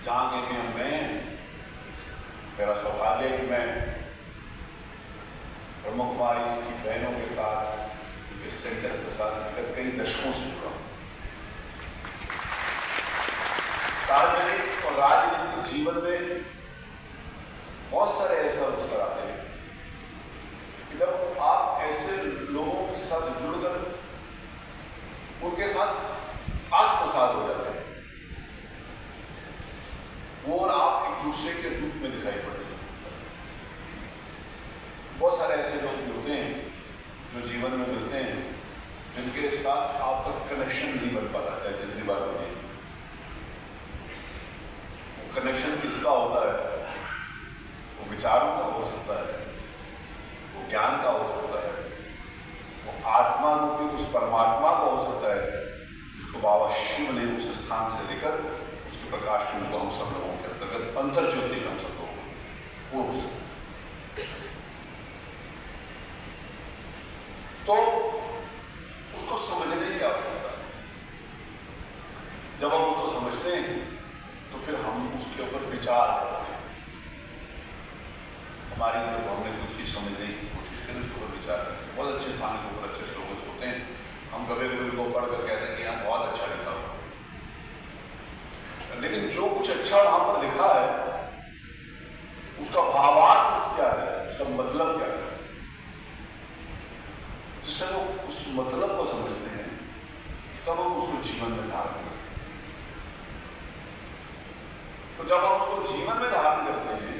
जहाँ के मैं मेरा सौभाग्य है कि मैं ब्रह्म कुमारी की बहनों के साथ उनके सेंटर के साथ मिलकर कई दशकों से जुड़ा हूँ। सार्वजनिक और राजनीतिक जीवन में बहुत सारे ऐसे अवसर आते हैं कि जब आप ऐसे लोगों के साथ जुड़कर उनके साथ आत्मसात हो जाते हैं, वो और आप एक दूसरे के रूप में दिखाई पड़ते हैं। बहुत सारे ऐसे लोग मिलते हैं जो जीवन में मिलते हैं जिनके साथ आपका कनेक्शन नहीं बन पाता है। जितनी बार होती है वो कनेक्शन किसका होता है? वो विचारों का हो सकता है, वो ज्ञान का हो सकता है, वो आत्मा रूपी उस परमात्मा का हो सकता है जिसको बाबा शिव ने उस स्थान से लेकर उसके प्रकाश में हम सब लोगों के अंतर्गत अंतर ज्योति हम सब लोग वो हो सकता है। तो उसको समझने की आवश्यकता है। जब हम उसको समझते हैं तो फिर हम उसके ऊपर विचार करते हैं। हमारी जब हमने कुछ चीज समझने की कोशिश करें उसके ऊपर विचार करते हैं। बहुत अच्छे स्थान के ऊपर अच्छे श्लोक होते हैं, हम कभी कभी को पढ़ कर कहते हैं कि यहाँ बहुत अच्छा लिखा हुआ, लेकिन जो कुछ अच्छा वहां पर लिखा है उसका भावार्थ क्या है, उसका मतलब क्या है, जिससे लोग उस मतलब को समझते हैं तब हम उसको जीवन में धारण करते हैं। तो जब हम उसको जीवन में धारण करते हैं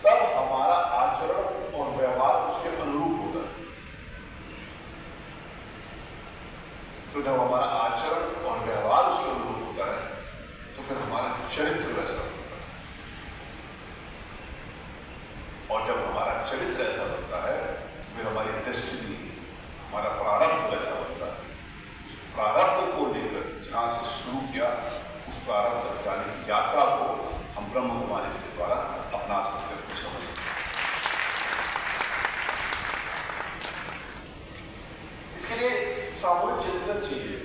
तब हमारा आचरण और व्यवहार उसके अनुरूप होता है। तो जब हमारा आचरण और व्यवहार उसके अनुरूप होता है तो फिर हमारा चरित्र वैसा होता है, और जब हमारा चरित्र ऐसा बनता है फिर हमारी डेस्टिनी, हमारा प्रारब्ध वैसा बनता है। उस प्रारब्ध को लेकर जहाँ से शुरू किया उस प्रारब्ध तक जाने की यात्रा को हम ब्रह्म कुमारी के द्वारा अपना सकते हैं, समझ सकते हैं। इसके लिए सामूहिक चिंतन चाहिए,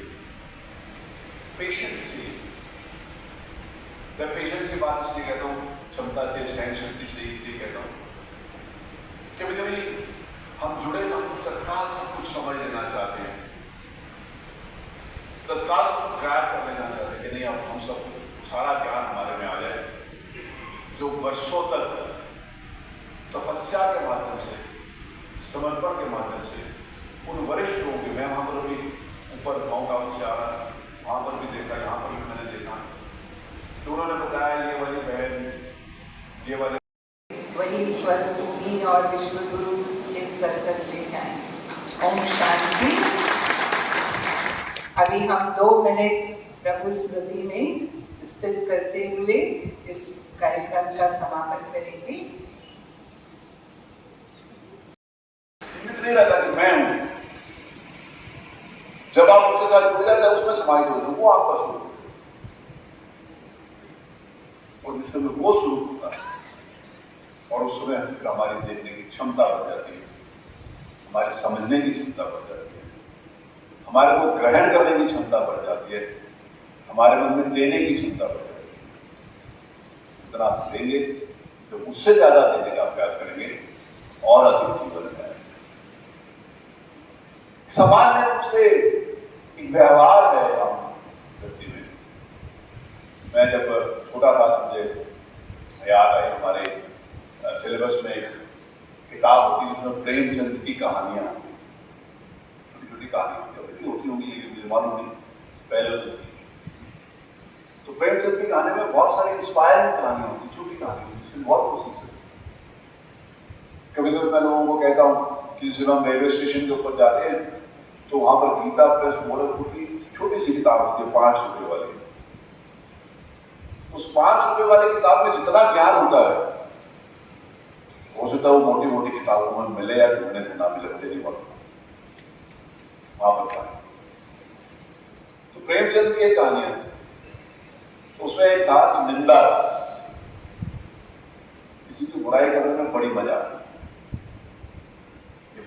पेशेंस चाहिए। मैं पेशेंस की बात इसलिए कहता हूँ, क्षमता चाहिए, सहन शक्ति चाहिए इसलिए कहता हूँ। कभी कभी हम जुड़े तो हम तत्काल सब कुछ समझ लेना चाहते हैं, तत्काल सब ग्रैब कर लेना चाहते हैं कि नहीं अब हम सब सारा ज्ञान हमारे में आ जाए। जो वर्षों तक तपस्या के माध्यम से, समर्पण के माध्यम से उन वरिष्ठ लोगों के, मैं वहां पर भी ऊपर माउंट आबू से आ रहा, वहां पर भी देखा, यहाँ पर भी मैंने देखा, तो उन्होंने बताया ये वाली बहन, ये वाले वही स्वर्ग भूमि और विश्व गुरु इस स्तर तक ले जाएं। ओम शांति। अभी हम 2 मिनट प्रभु स्मृति में स्थित करते हुए इस कार्यक्रम का समापन करेंगे। नहीं रहता कि मैं हूं, जब आप उनके साथ जुड़ जाते हैं उसमें समाहित होते हैं, वो आपका स्वरूप है। और जिस समय वो स्वरूप होता है और उस समय फिर हमारी देखने की क्षमता बढ़ जाती है, हमारी समझने की क्षमता बढ़ जाती है, हमारे को ग्रहण करने की क्षमता बढ़ जाती है, हमारे मन में देने की क्षमता बढ़ जाती है। जितना आप देंगे तो उससे ज्यादा देने का प्रयास करेंगे और अधिक जीवन में आएंगे। सामान्य रूप से एक व्यवहार है हम व्यक्ति में। मैं जब छोटा था मुझे याद आई, हमारे सिलेबस में एक किताब होती है जिसमें प्रेमचंद की कहानियां, छोटी छोटी कहानियां होती होंगी लेकिन मुझे मालूम नहीं, पहले होती थी। तो प्रेमचंद की कहानी में बहुत सारी इंस्पायरिंग कहानियां होती, छोटी कहानी होती, जिससे बहुत कुछ सीख सकते। कभी कभी मैं लोगों को कहता हूँ कि जब हम रेलवे स्टेशन के ऊपर जाते हैं तो वहां पर गीता प्रेस गोरखपुर की छोटी सी किताब होती है 5 रुपए वाली। उस 5 रुपए वाली किताब में जितना ज्ञान होता है हो सकता है वो मोटी मोटी किताबों में मिले या ढूंढने से ना मिले, मुझे नहीं मालूम वहां पर। तो प्रेमचंद की एक कहानी है, तो उसमें एक था कि निंदा रस, किसी की बुराई करने में बड़ी मजा आती है।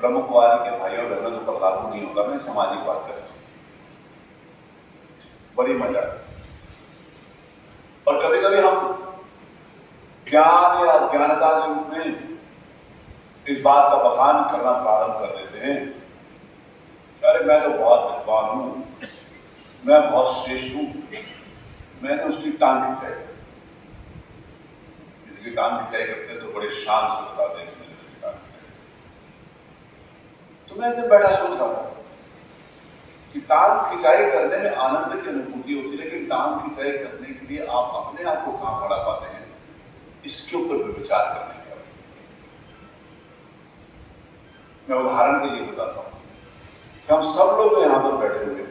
ब्रह्म कुमारी के भाइयों बहनों को लागू नहीं होगा, मैं सामाजिक बात कर रहा हूं, बड़ी मजा। और कभी कभी हम ज्ञान या अज्ञानता के रूप में इस बात का बखान करना प्रारंभ कर देते हैं, अरे मैं तो बहुत विद्वान हूं, मैं बहुत श्रेष्ठ हूं, मैंने उसकी टांग खिंचाई। किसी की टांग खिंचाई करते तो बड़े शान से बताते हैं मैंने उसकी टांग खिंचाई। तो मैं जब बैठा सुन रहा हूं कि टांग खिंचाई करने में आनंद की अनुभूति होती है, लेकिन टांग खिंचाई करने के लिए आप अपने आप को कहां खड़ा पाते हैं, इसके ऊपर भी विचार करने की आवश्यकता है। मैं उदाहरण के लिए बताता हूं कि हम सब लोग यहां पर बैठे हुए,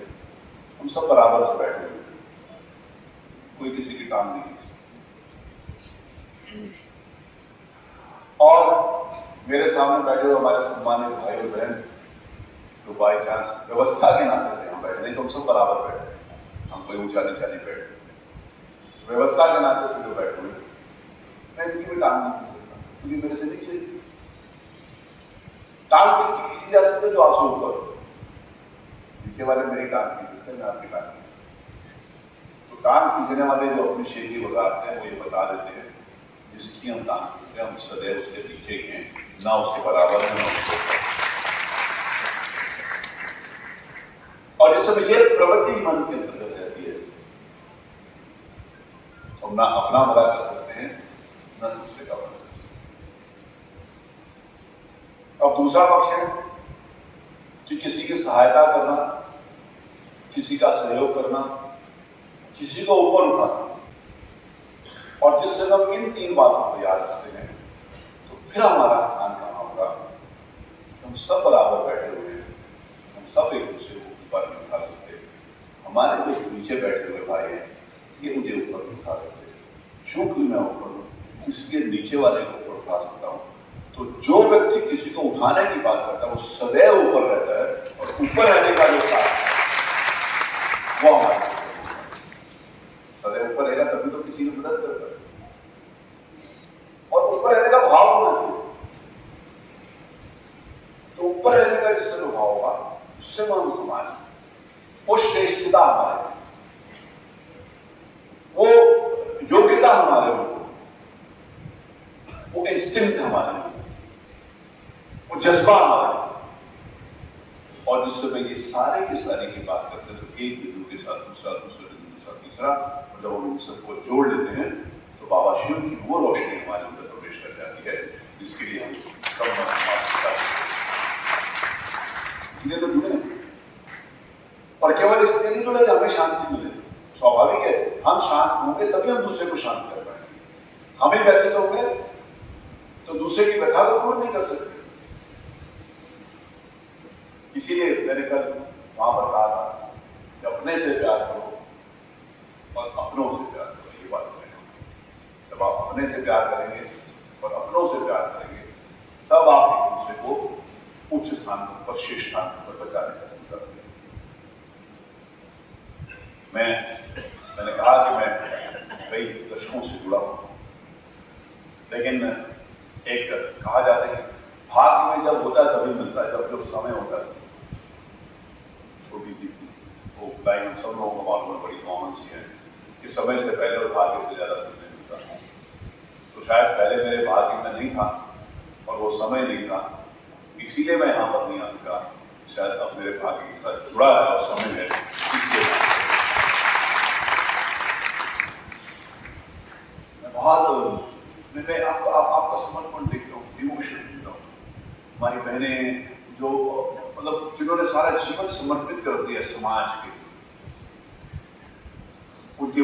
हम सब बराबर से बैठे हुए, कोई किसी की टांग नहीं खींचता, और मेरे सामने बैठे हुए हमारे सम्मानित भाई और बहन तो बाई चांस व्यवस्था के नाते से हम बैठे, नहीं तो हम सब बराबर बैठे, हम कोई ऊंचा नीचा नहीं बैठे, व्यवस्था के नाते से जो बैठे हुए, मैं इनकी भी टांग नहीं खींच सकता, क्योंकि मेरे से नीचे टांग किसकी खींची जा सकती है, जो आपसे ऊपर, नीचे वाले मेरी टांग खींच सकते हैं, मैं आपकी टांग खींच। तो टांग खींचने वाले जो अपनी शेखी बगाड़ते हैं वो ये बता देते हैं, जिसकी हम टांग खींचते हैं हम सदैव उसके पीछे ही हैं, ना उसके बराबर है ना उसके ऊपर। और इस समय ये प्रवृत्ति मन के अंतर्गत रहती है, हम ना अपना भला कर सकते हैं ना दूसरे का भला कर सकते हैं। अब दूसरा पक्ष है कि किसी की सहायता करना, किसी का सहयोग करना, किसी को ऊपर उठाना, और जिससे हम इन तीन बातों को याद रखते हैं तो फिर हमारा स्थान कहाँ होगा। हम सब बराबर बैठे हुए हैं, हम सब एक दूसरे को ऊपर नहीं उठा सकते, हमारे जो नीचे बैठे हुए भाई हैं ये मुझे ऊपर नहीं उठा सकते, चूंकि मैं ऊपर हूँ इसलिए नीचे वाले को ऊपर उठा सकता हूँ। तो जो व्यक्ति किसी को उठाने की बात करता है वो सदैव ऊपर रहता है, और ऊपर रहने का जो कारण वो हमारे सदैव ऊपर रहेगा, तभी तो किसी की मदद करता है, और ऊपर रहने का भाव होना चाहिए। तो ऊपर रहने का जिससे भाव होगा उससे हम समाज, वो श्रेष्ठता हमारे, वो योग्यता हमारे में, वो इंस्टिंक्ट हमारे में, वो जज्बा हमारे में। और जिस समय ये सारे के सारे की बात करते हैं तो एक बिंदु के साथ दूसरा, दूसरे बिंदु के साथ तीसरा, और जब हम इन सबको जोड़ लेते हैं तो बाबा शिव की वो रोशनी हमारे अंदर प्रवेश कर जाती है, जिसके लिए हम तो जुड़े, और केवल इसलिए नहीं जुड़े हमें शांति मिले। स्वाभाविक है, हम शांत होंगे तभी हम दूसरे को शांत कर पाएंगे। हम ही व्यथित होंगे तो दूसरे की व्यथा को दूर नहीं कर सकते। इसीलिए मैंने कल वहां पर कहा था कि अपने से प्यार करो और अपनों से प्यार करो, ये बात है। जब आप अपने से प्यार करेंगे और अपनों से प्यार करेंगे तब आप एक दूसरे को उच्च स्थान पर, शीर्ष स्थान पर बचाने का संकल्प करेंगे। मैंने कहा कि मैं कई दशकों से जुड़ा हूं, लेकिन एक कहा जाता है कि भाग्य में जब होता है तभी मिलता है, जब जो समय होता है। छोटी सी वो लाइन हम सब लोगों को मालूम है, बड़ी कॉमन सी है कि समय से पहले और भाग्य से ज्यादा कुछ नहीं मिलता। तो शायद पहले मेरे भाग्य में नहीं था और वो समय नहीं था, इसीलिए मैं यहाँ पर नहीं आ सका। शायद अब मेरे भाग्य के साथ जुड़ा है और समय है, इसलिए मैं बहुत मैं आपका समर्पण देखता हूँ, डिवोशन देखता हूँ। हमारी बहनें जो मतलब जिन्होंने सारा जीवन समर्पित कर दिया समाज के, उनकी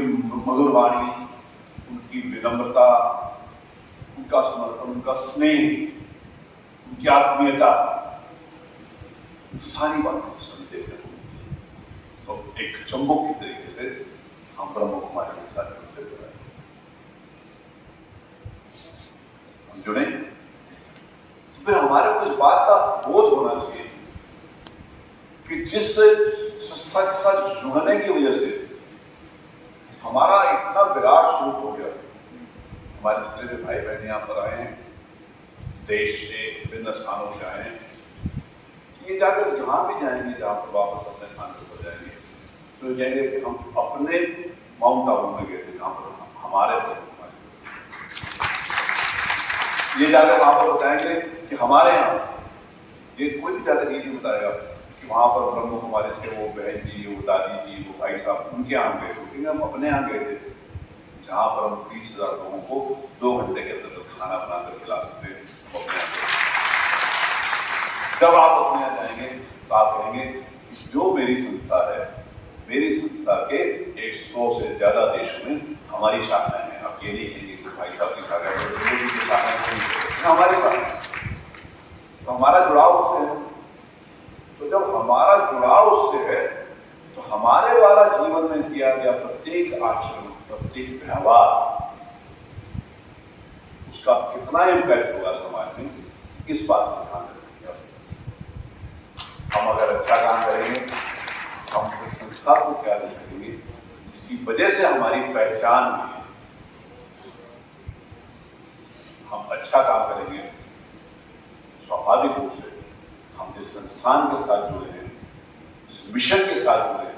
मधुर वाणी, उनकी विनम्रता, उनका समर्पण, उनका स्नेह, उनकी आत्मीयता, सारी बातें समझते हैं। तो एक चुंबक की तरीके से हम ब्रह्म कुमारी के साथ जुड़ते हुए हम जुड़े, तो फिर हमारे को इस बात का बोझ होना चाहिए कि जिस संस्था के साथ जुड़ने की वजह से हमारा इतना विराट स्वरूप हो गया। हमारे जितने भी भाई बहन यहाँ पर आए हैं, देश से विभिन्न स्थानों से आए हैं, ये जाकर जहाँ भी जाएंगे, जहाँ पर वापस अपने स्थान पर जाएंगे तो कहेंगे कि हम अपने माउंट आबू में गए थे, जहाँ पर हमारे ये जाकर वहां पर बताएंगे कि हमारे यहाँ, ये कोई भी जाकर ये नहीं बताएगा कि वहां पर ब्रह्म कुमारी के वो बहन जी, वो दादी जी, वो भाई साहब उनके यहाँ गए थे, क्योंकि हम अपने यहाँ गए थे जहाँ पर हम 30,000 लोगों को 2 घंटे के अंदर खाना बनाकर खिला सकते हैं। जब आप अपने यहाँ जाएंगे तो आप कहेंगे जो मेरी संस्था है, मेरी संस्था के 100 से ज्यादा देशों में हमारी शाखाएं हैं। आप ये नहीं कहेंगे कि भाई साहब की शाखा है, हमारी शाखा। तो हमारा जुड़ाव उससे है। तो जब हमारा जुड़ाव उससे है तो हमारे द्वारा जीवन में किया गया प्रत्येक आचरण, प्रत्येक व्यवहार, उसका कितना इम्पैक्ट होगा समाज में, इस बात को ध्यान रखेंगे। हम अगर अच्छा काम करेंगे, हम इस संस्था को क्या दे सकेंगे जिसकी वजह से हमारी पहचान हुई है। हम अच्छा काम करेंगे, स्वाभाविक रूप से हम जिस संस्थान के साथ जुड़े हैं, जिस मिशन के साथ जुड़े हैं,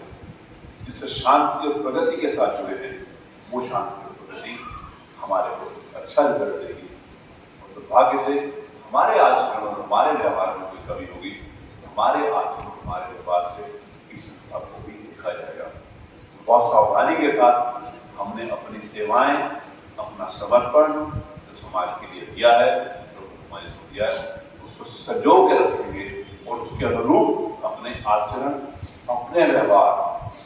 जिससे शांति और प्रगति के साथ जुड़े हैं, वो शांति और प्रगति हमारे को अच्छा रिजल्ट देगी। और दुर्भाग्य से हमारे आचरण और हमारे व्यवहार में कोई कमी होगी, हमारे आचरण, हमारे व्यवहार से इस संस्था को भी देखा जाएगा। बहुत सावधानी के साथ हमने अपनी सेवाएं, अपना समर्पण जो समाज के लिए दिया है, जो समाज को दिया है, उसको संजो के रखेंगे और उसके अनुरूप अपने आचरण, अपने व्यवहार,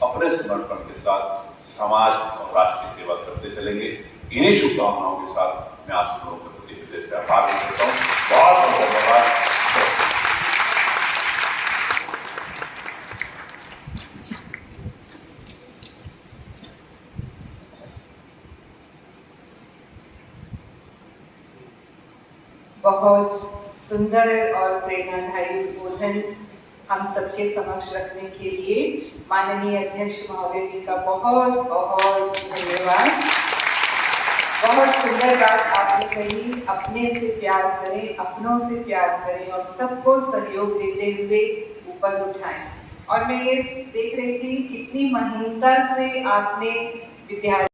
अपने समर्पण के साथ समाज और राष्ट्र की सेवा करते चलेंगे। इन्हीं शुभकामनाओं के साथ मैं आप लोगों के प्रति हृदय से आभार व्यक्त करता हूँ। बहुत बहुत धन्यवाद। बहुत सुंदर और प्रेरणादायी उद्बोधन हम सबके समक्ष रखने के लिए माननीय अध्यक्ष महोदय जी का बहुत बहुत धन्यवाद। बहुत सुंदर बात आपने कही, अपने से प्यार करें, अपनों से प्यार करें और सबको सहयोग देते हुए ऊपर उठाएं। और मैं ये देख रही थी कितनी महीनता से आपने विद्यार्थी